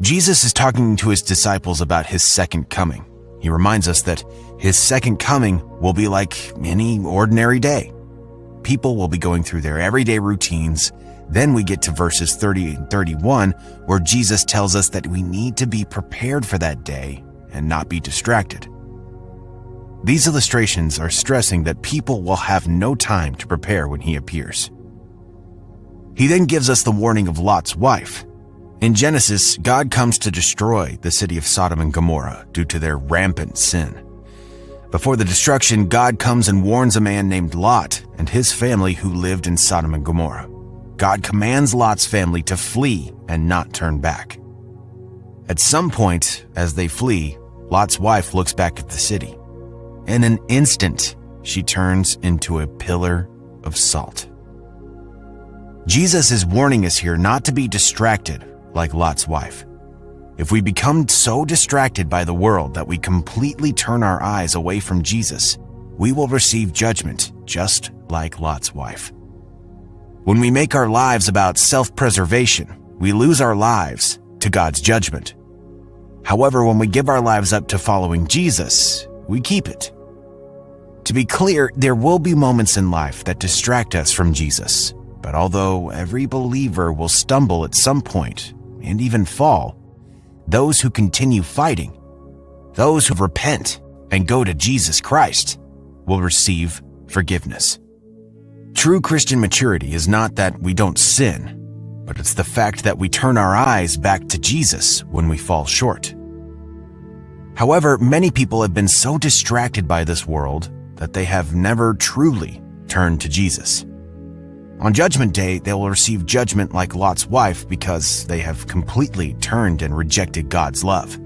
Jesus is talking to his disciples about his second coming. He reminds us that his second coming will be like any ordinary day. People will be going through their everyday routines. Then we get to verses 30 and 31, where Jesus tells us that we need to be prepared for that day and not be distracted. These illustrations are stressing that people will have no time to prepare when he appears. He then gives us the warning of Lot's wife. In Genesis, God comes to destroy the city of Sodom and Gomorrah due to their rampant sin. Before the destruction, God comes and warns a man named Lot and his family who lived in Sodom and Gomorrah. God commands Lot's family to flee and not turn back. At some point, as they flee, Lot's wife looks back at the city. In an instant, she turns into a pillar of salt. Jesus is warning us here not to be distracted like Lot's wife. If we become so distracted by the world that we completely turn our eyes away from Jesus, we will receive judgment just like Lot's wife. When we make our lives about self-preservation, we lose our lives to God's judgment. However, when we give our lives up to following Jesus, we keep it. To be clear, there will be moments in life that distract us from Jesus, but although every believer will stumble at some point and even fall, those who continue fighting, those who repent and go to Jesus Christ, will receive forgiveness. True Christian maturity is not that we don't sin, but it's the fact that we turn our eyes back to Jesus when we fall short. However, many people have been so distracted by this world that they have never truly turned to Jesus. On Judgment Day, they will receive judgment like Lot's wife because they have completely turned and rejected God's love.